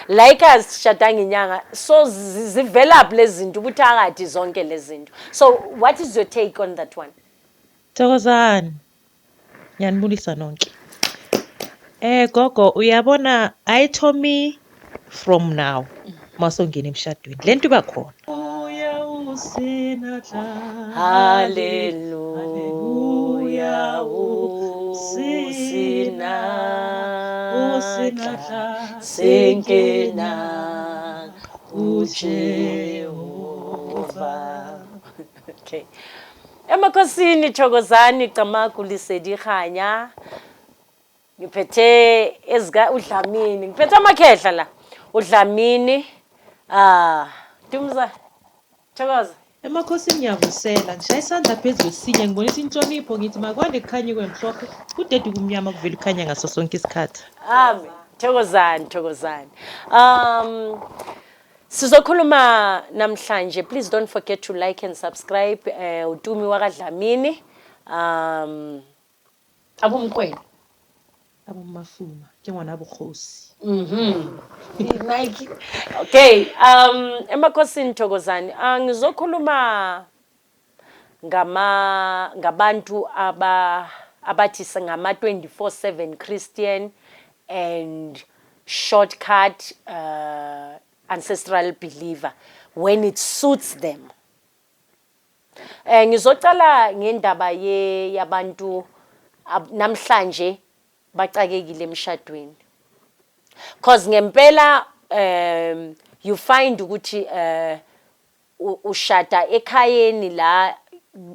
like asishadanga inyanga so zivelap lezinto ukuthi akathi zonke lezinto. So what is your take on that one? Thokozani. Ngiyanibulisa nonke. Gogo uyabona ayithomi from now masongena emshadweni. Lento iba khona. Uya usinatha. Hallelujah. Usinatha. Singena uJehova. Okay. Emakhosini Thokozani Camagu Lesedi Kganya. Ngiphethe ezika uDlamini. Ngiphethe amakhehla la. uDlamini Tumza Thokoza. Emakhosini ngiyavusela ngishaya isandla phezulu sinye ngibonisa inhlonipho ngithi makwande kukhanye kwemhlophe kudede kumnyama kuvela ukhanya ngaso sonke isikhathi. Amen. Thokozani. Sizokhuluma namhlanje. Please don't forget to like and subscribe. Utumi wakaDlamini. Abomkwena. Abomafuma njengwana abukhosi. Nike. Okay. Emakhosini Thokozani. Ngizokhuluma ngabantu abathi ngama 24/7 Christian and shortcut ancestral believer when it suits them. Ngizocala ngendaba yabantu namhlanje bacakekile emshadweni. Cause ngempela you find ukuthi ushada ekhayeni la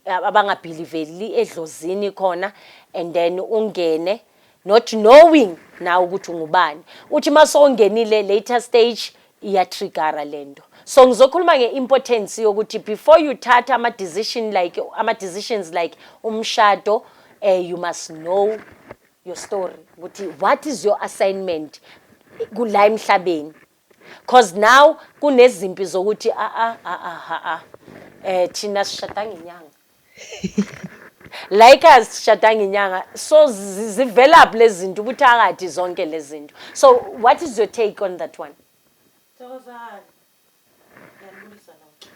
abangabeliveli edlozini khona and then ungene not knowing na ukuthi ungubani. Uthi masongenile later stage iyatriggera lento. So ngizokhuluma ngeimportance yokuthi before you thatha ama decisions like umshado, you must know your story. Ukuthi what is your assignment kula emhlabeni? Cause now kunezimpi zokuthi thina sishadanga inyanga. Like asishadanga inyanga so zivelap lezinto ukuthi akathi zonke lezinto. So what is your take on that one? Thokozani. Ngiyanibulisa nonke.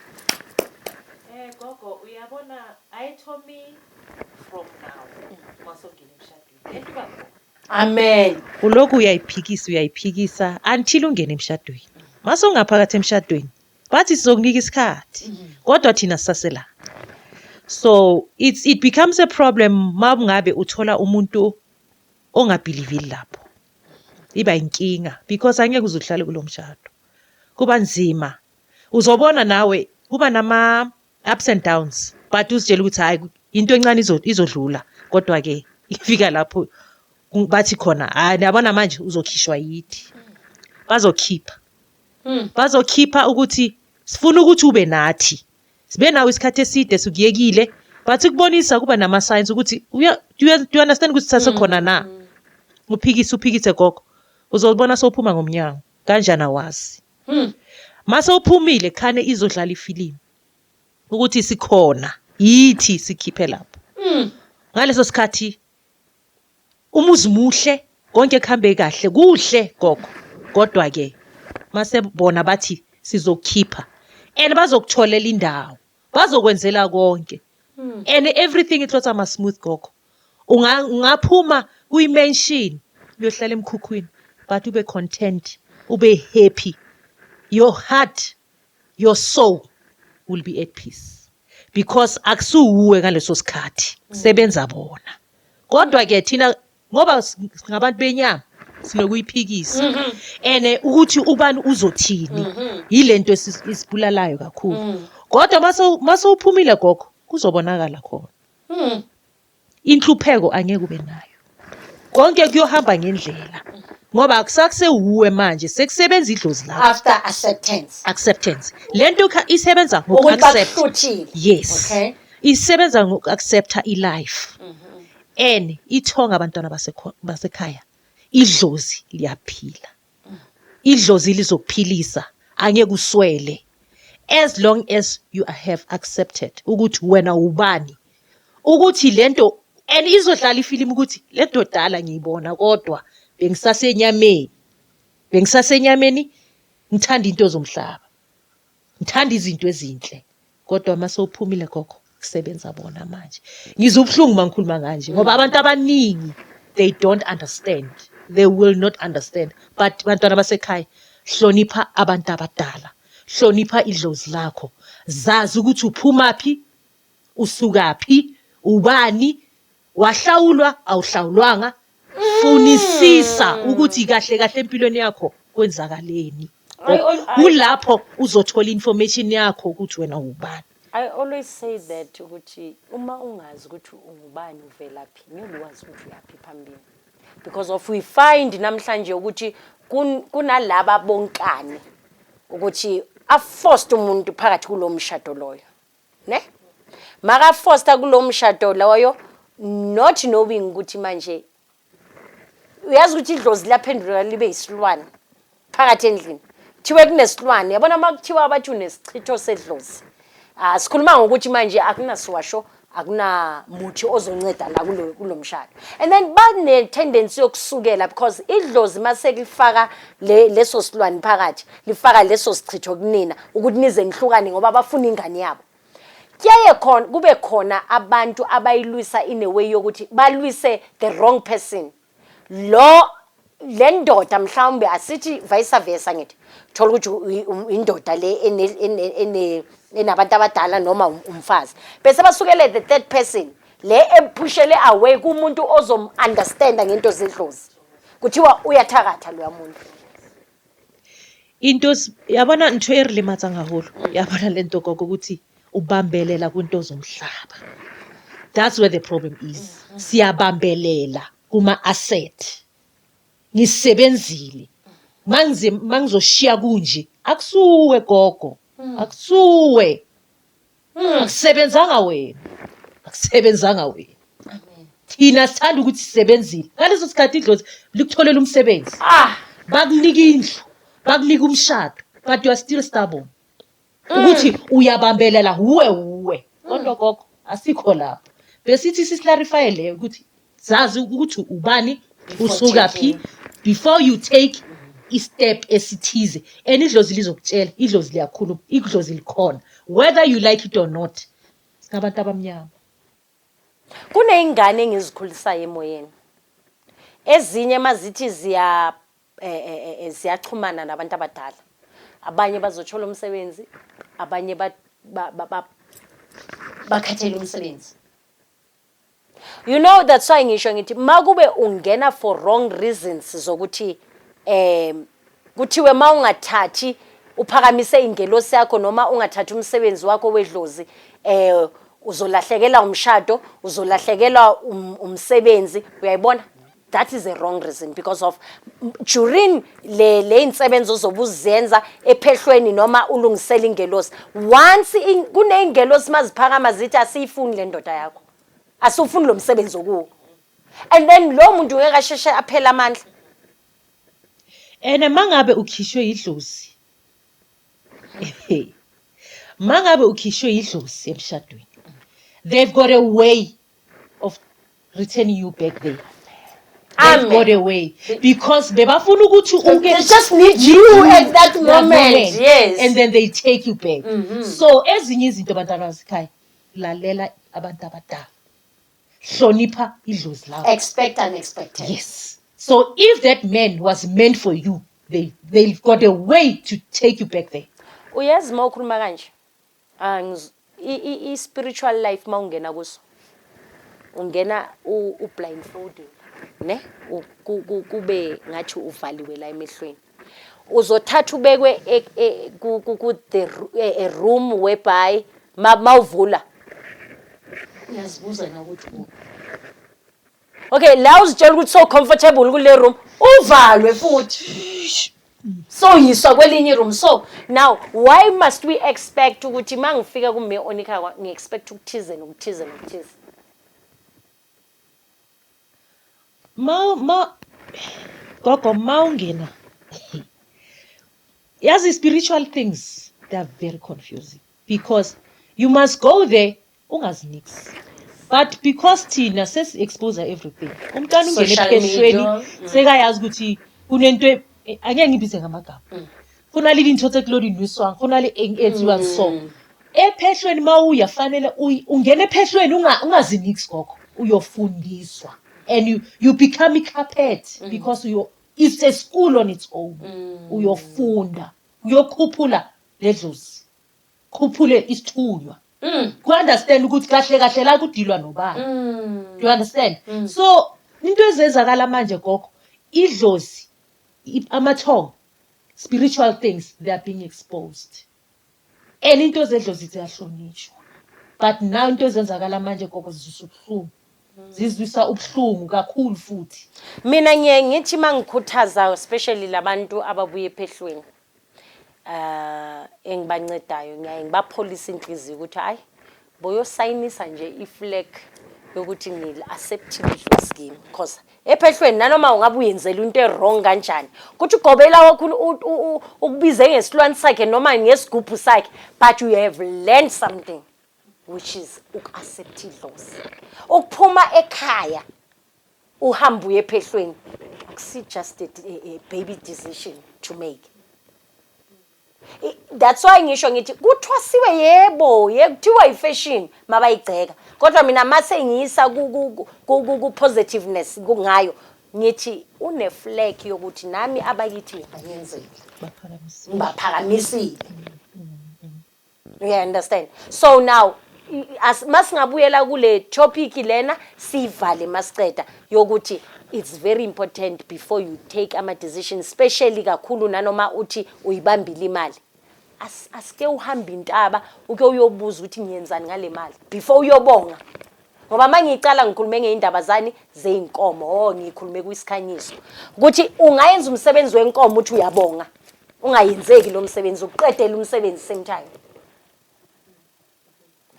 Gogo uyabona ayithomi from now masongena emshadweni. Lento iba khona. Amen. Uloku uyayiphikisa until ungena emshadweni. Masongaphakathi emshadweni bathi sizokunika isikhathi kodwa thina sisasela. So it becomes a problem mabungabe uthola umuntu ongabelievile lapho. Iba inkinga because angeke uzohlala kulomshado. Kuba nzima. Uzobona nawe kuba nama ups and downs but uzitshela ukuthi hayi into encane izodlula kodwa ke ifika lapho bathi khona hayi yabona manje uzokhishwa yithi. Bazokhipha ukuthi sifuna ukuthi ube nathi. Sibe nawe isikhathi eside sukuyekile but ukubonisa kuba nama signs ukuthi do you understand ukuthi sasekhona na? Uphikise gogo. Uzobona sophuma ngomnyango kanjani awazi. Mase uphumile khane izodlala ifilimu ukuthi sikhona yithi sikhiphe lapho. Ngaleso sikhathi umuzi muhle konke kuhambe kahle kuhle gogo kodwa ke mase bona bathi sizokhipha and bazokutholela indawo bazokwenzela konke and everything it was ama smooth gogo. Ungaphuma kuyimention uyohlala emkhukhwini but ube content ube happy. Your heart, your soul will be at peace because akusuwe ngaleso sikhathi kusebenza bona. Kodwa ke thina ngoba ngabantu benyama sinokuyiphikisa and ukuthi ubani uzothini yilento esibulalayo kakhulu. Kodwa mase uphumile gogo kuzobonakala khona. Inhlupheko angeke ube nayo. Konke kuyohamba ngendlela. Ngoba akusakuse uwe manje sekusebenza idlozi lapho. After acceptance. Lento isebenza ngokuaccept. Yes. Okay. Isebenza ngokuaccepta ilife. And ithonga abantwana basekhaya. Idlozi liyaphila. Idlozi lizokuphilisa angeke uswele. As long as you have accepted ukuthi wena ubani. Ukuthi lento and izodlala ifilimu ukuthi lento dala ngiyibona kodwa bengisasenyameni ngithanda into zomhlaba, ngithanda izinto ezinhle, kodwa mase uphumile gogo kusebenza bona manje. Ngizwe ubuhlungu mangikhuluma kanje ngoba abantu abaningi they don't understand, they will not understand. But bantwana basekhaya, hlonipha abantu abadala, hlonipha idlozi lakho, zazi ukuthi uphumaphi, usukaphi, ubani, wahlawulwa awuhlawulwanga, funisisa ukuthi kahle kahle empilweni yakho kwenzakaleni. Kulapho uzothola information yakho ukuthi wena ubani. I always say that ukuthi uma ungazi ukuthi ungubani uvelaphi ngeke ukwazi ukuthi uyaphi phambili, because of we find namhlanje ukuthi kunalaba bonkane ukuthi aforced umuntu phakathi kulomshado loyo, ne maka forced kulomshado loyo, not knowing ukuthi manje uyazi ukuthi idlozi laphendula libe isilwane phakathi endlini, thiwe kunesilwane. Yabona makuthiwa abathi unesichitho sedlozi, sikhuluma ngokuthi manje akunasiwasho, akunamuthi ozonceda la kulomshado. And then bane tendency yokusukela, because idlozi mase lifaka leso silwane phakathi, lifaka leso sichitho kunina ukuthi nize nihlukane ngoba bafuna ingane yabo. Kuyaye khona kube khona abantu abayilwisa in a way yokuthi balwise the wrong person. Le ndoda mhlawumbe asithi vice versa ngithi thola ukuthi indoda le enabantu abadala noma umfazi, bese basukele the third person le ephushele away kumuntu ozom-understanda ngento zedlozi, kuthiwa uyathakatha loya muntu. Into yabona ntho erilimaza ngaholo, yabona lento gogo ukuthi ubambelela kwinto zomhlaba. That's where the problem is. Siyabambelela kuma asset. Ngisebenzile. Mangizoshiya kunje, akusuwe gogo. Akusuwe. Akusebenzanga wena. Akusebenzanga wena. Amen. Thina sithanda ukuthi sisebenzile. Ngaleso sikhathi idlozi likutholela umsebenzi. Bakunika indlu, bakunika umshado, but you are still stubborn. Ukuthi uyabambelela uwe. Kodwa gogo asikho lapho. Besithi sisiclarify leyo ukuthi zazi ukuthi ubani, usukaphi, before you take i-step esithize. And idlozi lizokutshela, idlozi liyakhuluma, idlozi likhona, whether you like it or not. Singabantu abamnyama. Kuneyingane engizikhulisayo emoyeni, ezinye mazithi ziyaxhumana nabantu abadala, abanye bazothola umsebenzi, abanye bakhathele umsebenzi. You know, that's why ngisho ngithi makube ungena for wrong reasons zokuthi kuthiwe mawungathathi uphakamise ingelosi yakho noma ungathathi umsebenzi wakho wedlozi, uzolahlekela umshado, uzolahlekela umsebenzi. Uyayibona, that is a wrong reason, because of during le insebenzo zobuzenza ephehlweni noma ulungisela ingelosi, once kuneingelosi maziphakama zithi asiyifuni le ndoda yakho, asufuni lo msebenzi okuwo, and then lo muntu ngeke asheshe aphela amandla. Mangabe ukhishwe idlozi, mangabe ukhishwe idlozi emshadweni, they've got a way of returning you back there. They've got a way, because bebafuna ukuthi They just need you at that moment. Yes. And then they take you back. So ezinye izinto abantwana basekhaya, lalela abantu abadala, hlonipha idlozi lakho. Expect unexpected. Yes. So if that man was meant for you, they've got a way to take you back there. Uyazi mawukhuluma kanje, i-spiritual life mawungena kuso, ungena u-blindfolded, ne? Kube ngathi uvaliwe la emehlweni. Uzothatha ubekwe a room whereby mawuvula uyazibuza nokuthi okay, la uzitshela ukuthi so comfortable kule room, uvalwe futhi. So yiswa kwelinye room. So now why must we expect ukuthi mangifika kume onika ngiexpect ukuthize nokuthize nokuthize? Gogo maungena. Yazi spiritual things, they are very confusing, because you must go there ungazinix. But because thina sesi-expose everything, umntwana ungene ephehlweni sekayazi ukuthi kunento angeke ngibize ngamagama. khona le dintho tse tlo di nweswang khona le eng etsiwang so ephehlweni mawuya fanele ungena ephehlweni ungazi nix gogo uyofundiswa and you become a carpet because it's a school on its own uyofunda uyokhuphula ledlozi khuphule isithunywa ku-understand ukuthi kahle kahle la kudilwa nobani you understand so into ezenzakala manje gogo idlozi amathongo spiritual things they are being exposed and into zedlozi ziyahlonishwa but now into ezenzakala manje gogo zizwisa ubuhlungu zizwisa ubuhlungu kakhulu futhi mina ngithi mangikhuthaza especially labantu ababuye ephehlweni engibancedayo ngibapholisa inhliziyo ukuthi hayi boyosayinisa nje iflag yokuthi ngili-acceptile idlozi kimi because ephehlweni nanoma ungabe uyenzela into wrong kanjani kuthi ugobela wakho ukubize ngesilwane sakhe noma ngesigubhu sakhe but you have learned something which is uku-accept idlozi ukuphuma ekhaya uhamba uye ephehlweni akusi just a baby decision to make. That's why ngisho ngithi kuthwasiwe yebo kuthiwa ifashion mabayigceka kodwa mina mase ngiyisa ku positiveness kungayo ngithi une flag yokuthi nami abakithi ngiyenzele baphakamisile. You understand? So now as masingabuyela kule topic lena sivale masiceda yokuthi it's very important before you take ama decisions especially kakhulu nanoma uthi uyibambile imali asike uhamba intaba uke uyobuza ukuthi ngiyenzani ngale mali before uyobonga ngoba mangicala ngikhulume ngeindaba zani zeinkomo ngikhulume kuisikhanyiso ukuthi ungayenza umsebenzi wenkomo uthi uyabonga ungayenzeki lo msebenzi uqedela umsebenzi same time.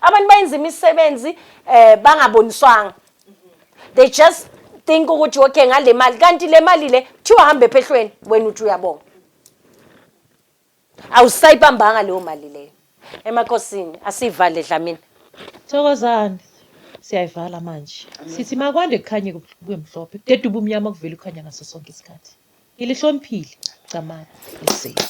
Abantu bayenza imisebenzi bangaboniswanga they just think ukuthi okay ngale mali kanti le mali le kuthiwa hamba ephehlweni wena uthi uyabonga awusayibambanga leyo mali leyo. Emakhosini asivale Dlamini. Thokozani siyayivala manje sithi makwande kukhanye kube mhlophe kudedube umnyama kuvela ukhanya ngaso sonke isikhathi ngilihloniphile Camagu Lesedi.